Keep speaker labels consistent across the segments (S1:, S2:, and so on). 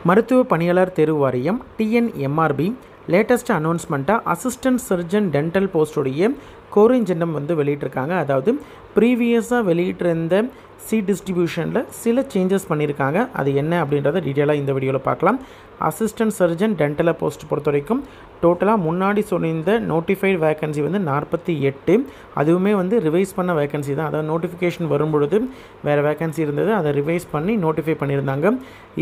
S1: மருத்துவ பணியாளர் தேர்வு வாரியம் டிஎன்எம்ஆர்பி லேட்டஸ்ட் அனௌன்ஸ்மெண்ட்டாக அசிஸ்டன்ட் சர்ஜன் டென்டல் போஸ்டோடைய கோரிஞ்செண்டம் வந்து வெளியிட்டிருக்காங்க. அதாவது ப்ரீவியஸாக வெளியிட்டிருந்த சீட் டிஸ்ட்ரிபியூஷனில் சில சேஞ்சஸ் பண்ணியிருக்காங்க. அது என்ன அப்படின்றத டீட்டெயிலாக இந்த வீடியோவில் பார்க்கலாம். அசிஸ்டன்ட் சர்ஜன் டென்டலை போஸ்ட் பொறுத்த வரைக்கும் டோட்டலாக முன்னாடி சொல்லியிருந்த நோட்டிஃபைடு வேக்கன்சி வந்து 48. அதுவுமே வந்து ரிவைஸ் பண்ண வேக்கன்சி தான். அதாவது நோட்டிஃபிகேஷன் வரும்பொழுது வேறு வேக்கன்சி இருந்தது, அதை ரிவைஸ் பண்ணி நோட்டிஃபை பண்ணியிருந்தாங்க.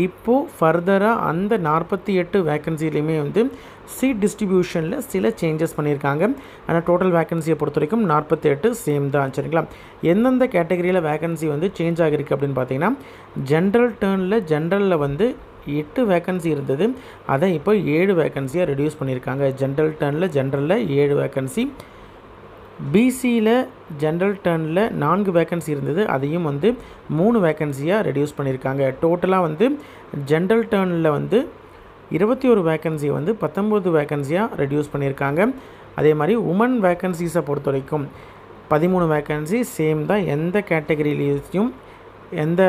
S1: இப்போது ஃபர்தராக அந்த 48 வேக்கன்சிலையுமே வந்து சீட் டிஸ்ட்ரிபியூஷனில் சில சேஞ்சஸ் பண்ணியிருக்காங்க. ஆனால் டோட்டல் வேக்கன்சியை பொறுத்த வரைக்கும் 48 சேம் தான். சரிங்களா? எந்தெந்த கேட்டகரியில் வேக்கன்சி வந்து சேஞ்ச் ஆகிருக்கு அப்படின்னு பார்த்தீங்கன்னா, ஜென்ரலில் வந்து 8 வேக்கன்சி இருந்தது, அதை இப்போ 7 வேக்கன்சியாக ரெடியூஸ் பண்ணியிருக்காங்க. ஜென்ரலில் 7 வேக்கன்சி. பிசியில் ஜென்ரல் டர்னில் 4 வேக்கன்சி இருந்தது, அதையும் வந்து 3 வேக்கன்சியாக ரெடியூஸ் பண்ணியிருக்காங்க. டோட்டலாக வந்து ஜென்ரல் டர்னில் வந்து 21 வேக்கன்சி வந்து 19 வேக்கன்சியாக ரெடியூஸ் பண்ணியிருக்காங்க. அதே மாதிரி உமன் வேக்கன்சிஸை பொறுத்த வரைக்கும் 13 வேக்கன்சி சேம் தான். எந்த கேட்டகரியிலையும் எந்த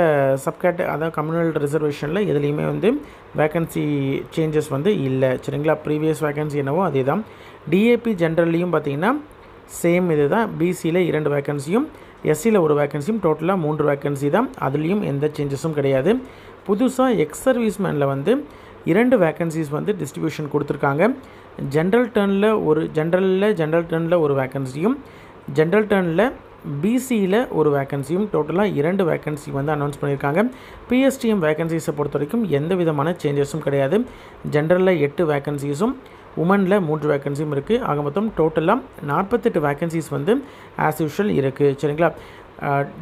S1: அதாவது கம்யூனல் ரிசர்வேஷனில் எதுலேயுமே வந்து வேக்கன்சி சேஞ்சஸ் வந்து இல்லை. சரிங்களா? ப்ரீவியஸ் வேக்கன்சி என்னவோ அதே தான். டிஏபி ஜென்ரல்லையும் பார்த்திங்கன்னா சேம் இது தான். பிசியில் 2 வேக்கன்சியும் எஸ்சியில் 1 வேக்கன்சியும் டோட்டலாக 3 வேக்கன்சி தான். அதுலேயும் எந்த சேஞ்சஸும் கிடையாது. புதுசாக எக்ஸ் சர்வீஸ்மேனில் வந்து 2 வேக்கன்சிஸ் வந்து டிஸ்ட்ரிபியூஷன் கொடுத்துருக்காங்க. ஜென்ரல் டர்னில் 1 வேக்கன்சியும் ஜென்ரல் டர்னில் பிசியில் 1 வேக்கன்சியும் டோட்டலாக 2 வேக்கன்சி வந்து அனௌன்ஸ் பண்ணியிருக்காங்க. பிஎஸ்டிஎம் வேக்கன்சிஸை பொறுத்த வரைக்கும் எந்த விதமான சேஞ்சஸும் கிடையாது. ஜென்ரலில் 8 வேக்கன்சிஸும் உமனில் 3 வேக்கன்சியும் இருக்குது. ஆக மொத்தம் டோட்டலாக 48 வேக்கன்சிஸ் வந்து ஆஸ் யூஷுவல் இருக்குது. சரிங்களா?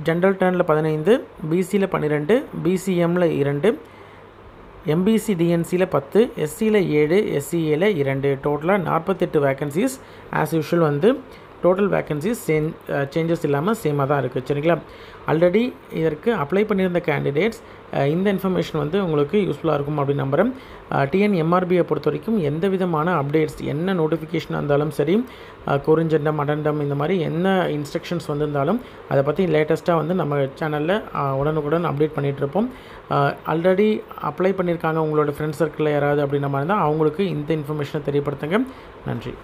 S1: ஜென்ரல் டர்னில் 15, பிசியில் 12, பிசிஎம்மில் 2, எம்பிசி டிஎன்சியில் 10, எஸ்சியில் 7, எஸ்சிஏல 2, டோட்டலாக 48 வேக்கன்சிஸ் ஆஸ் யூஷுவல் வந்து டோட்டல் வேக்கன்சிஸ் சேஞ்சஸ் இல்லாமல் சேமாக தான் இருக்குது. சரிங்களா? ஆல்ரெடி இதற்கு அப்ளை பண்ணியிருந்த கேண்டிடேட்ஸ் இந்த இன்ஃபர்மேஷன் வந்து உங்களுக்கு யூஸ்ஃபுல்லாக இருக்கும் அப்படின்னு நம்புகிறேன். டிஎன்எம்ஆர்பியை பொறுத்த வரைக்கும் எந்த விதமான அப்டேட்ஸ், என்ன நோட்டிஃபிகேஷனாக இருந்தாலும் சரி, கோரிஞ்செண்டம், அடெண்டம், இந்த மாதிரி என்ன இன்ஸ்ட்ரக்ஷன்ஸ் வந்திருந்தாலும் அதை பற்றி லேட்டஸ்ட்டாக வந்து நம்ம சேனலில் உடனுக்குடன் அப்டேட் பண்ணிகிட்ருப்போம். ஆல்ரெடி அப்ளை பண்ணியிருக்காங்க உங்களோட ஃப்ரெண்ட்ஸ் சர்க்கிளில் யாராவது அப்படின்ற மாதிரி இருந்தால் அவங்களுக்கு இந்த இன்ஃபர்மேஷனை தெரியப்படுத்துங்க. நன்றி.